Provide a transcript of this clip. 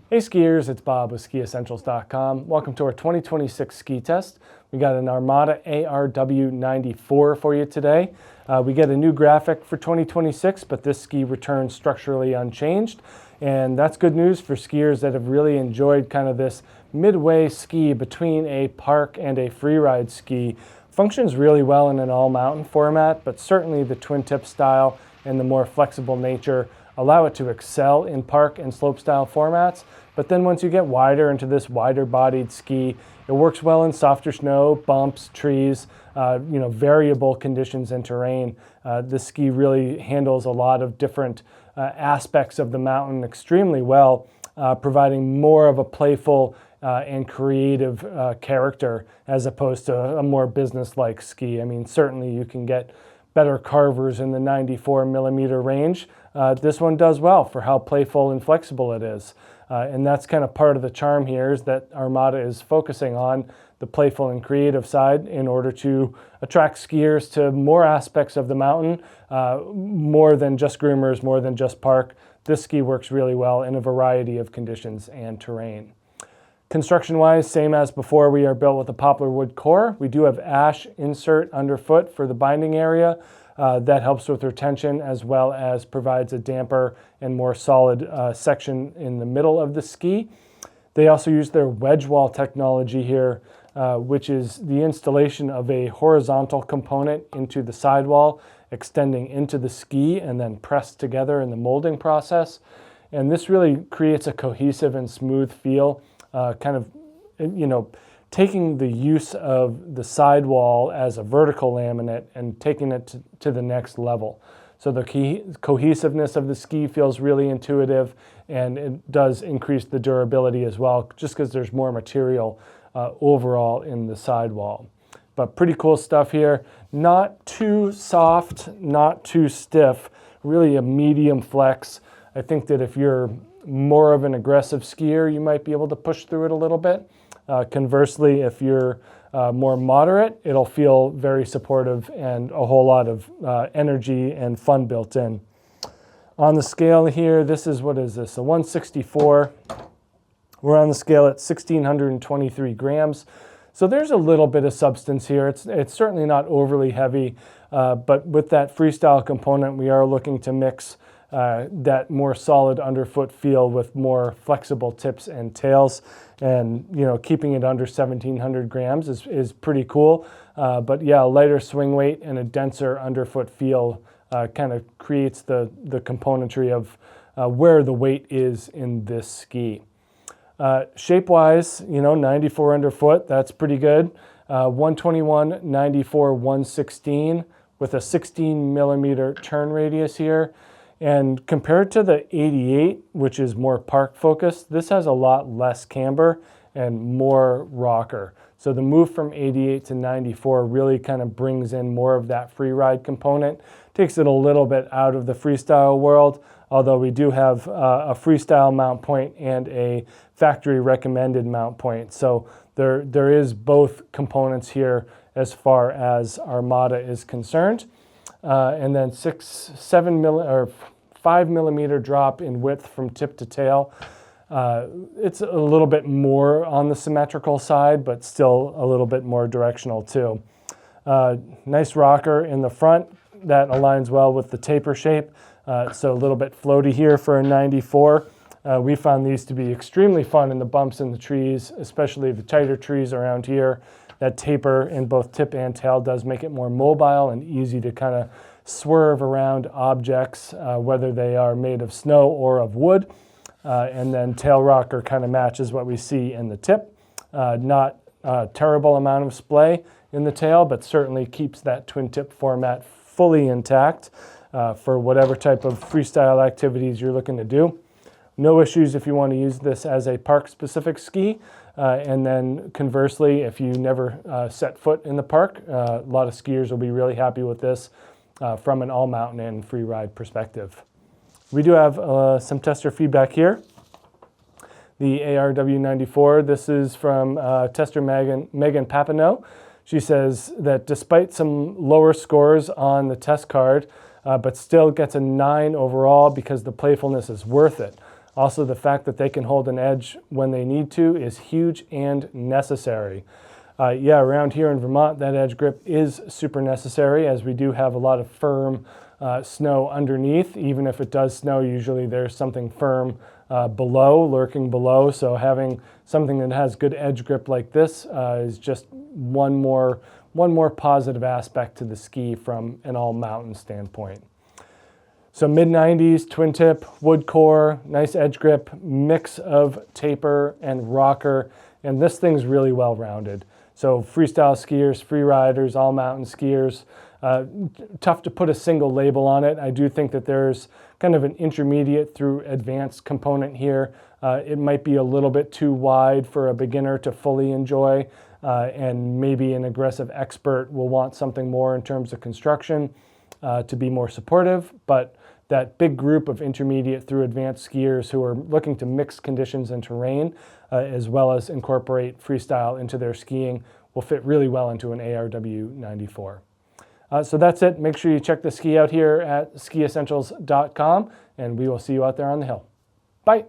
Hey skiers, it's Bob with SkiEssentials.com. Welcome to our 2026 ski test. We got an Armada ARW 94 for you today. We get a new graphic for 2026, but this ski returns structurally unchanged. And that's good news for skiers that have really enjoyed kind of this midway ski between a park and a freeride ski. Functions really well in an all-mountain format, but certainly the twin tip style and the more flexible nature allow it to excel in park and slopestyle formats. But then once you get wider into this wider bodied ski, it works well in softer snow, bumps, trees, variable conditions and terrain. This ski really handles a lot of different aspects of the mountain extremely well, providing more of a playful and creative character as opposed to a more business-like ski. I mean, certainly you can get better carvers in the 94 millimeter range. This one does well for how playful and flexible it is. And that's kind of part of the charm here, is that Armada is focusing on the playful and creative side in order to attract skiers to more aspects of the mountain, more than just groomers, more than just park. This ski works really well in a variety of conditions and terrain. Construction-wise, same as before, we are built with a poplar wood core. We do have ash insert underfoot for the binding area. That helps with retention as well as provides a damper and more solid section in the middle of the ski. They also use their wedge wall technology here, which is the installation of a horizontal component into the sidewall, extending into the ski and then pressed together in the molding process. And this really creates a cohesive and smooth feel, taking the use of the sidewall as a vertical laminate and taking it to the next level. So the cohesiveness of the ski feels really intuitive, and it does increase the durability as well, just because there's more material overall in the sidewall. But pretty cool stuff here. Not too soft, not too stiff, really a medium flex. I think that if you're more of an aggressive skier, you might be able to push through it a little bit. Conversely, if you're more moderate, it'll feel very supportive and a whole lot of energy and fun built in. On the scale here, this is, what is this, a 164. We're on the scale at 1,623 grams. So there's a little bit of substance here. It's certainly not overly heavy, but with that freestyle component, we are looking to mix that more solid underfoot feel with more flexible tips and tails, and keeping it under 1,700 grams is pretty cool. But yeah, a lighter swing weight and a denser underfoot feel kind of creates the componentry of where the weight is in this ski. Shape-wise, 94 underfoot, that's pretty good. 121, 94, 116 with a 16 millimeter turn radius here. And compared to the 88, which is more park focused, this has a lot less camber and more rocker. So the move from 88 to 94 really kind of brings in more of that free ride component, takes it a little bit out of the freestyle world, although we do have a freestyle mount point and a factory recommended mount point. So there is both components here as far as Armada is concerned. And then 5 millimeter drop in width from tip to tail. It's a little bit more on the symmetrical side, but still a little bit more directional too. Nice rocker in the front that aligns well with the taper shape. So a little bit floaty here for a 94. We found these to be extremely fun in the bumps in the trees, especially the tighter trees around here. That taper in both tip and tail does make it more mobile and easy to kind of swerve around objects, whether they are made of snow or of wood. And then tail rocker kind of matches what we see in the tip. Not a terrible amount of splay in the tail, but certainly keeps that twin tip format fully intact for whatever type of freestyle activities you're looking to do. No issues if you want to use this as a park-specific ski. And then conversely, if you never set foot in the park, a lot of skiers will be really happy with this from an all-mountain and free ride perspective. We do have some tester feedback here. The ARW 94, this is from tester Megan Papineau. She says that despite some lower scores on the test card, but still gets a 9 overall because the playfulness is worth it. Also, the fact that they can hold an edge when they need to is huge and necessary. Yeah, around here in Vermont, that edge grip is super necessary, as we do have a lot of firm snow underneath. Even if it does snow, usually there's something firm lurking below. So having something that has good edge grip like this is just one more positive aspect to the ski from an all-mountain standpoint. So mid-90s, twin tip, wood core, nice edge grip, mix of taper and rocker, and this thing's really well-rounded. So freestyle skiers, free riders, all-mountain skiers, tough to put a single label on it. I do think that there's kind of an intermediate through advanced component here. It might be a little bit too wide for a beginner to fully enjoy, and maybe an aggressive expert will want something more in terms of construction to be more supportive, but that big group of intermediate through advanced skiers who are looking to mix conditions and terrain, as well as incorporate freestyle into their skiing, will fit really well into an ARW 94. So that's it. Make sure you check the ski out here at SkiEssentials.com, and we will see you out there on the hill. Bye.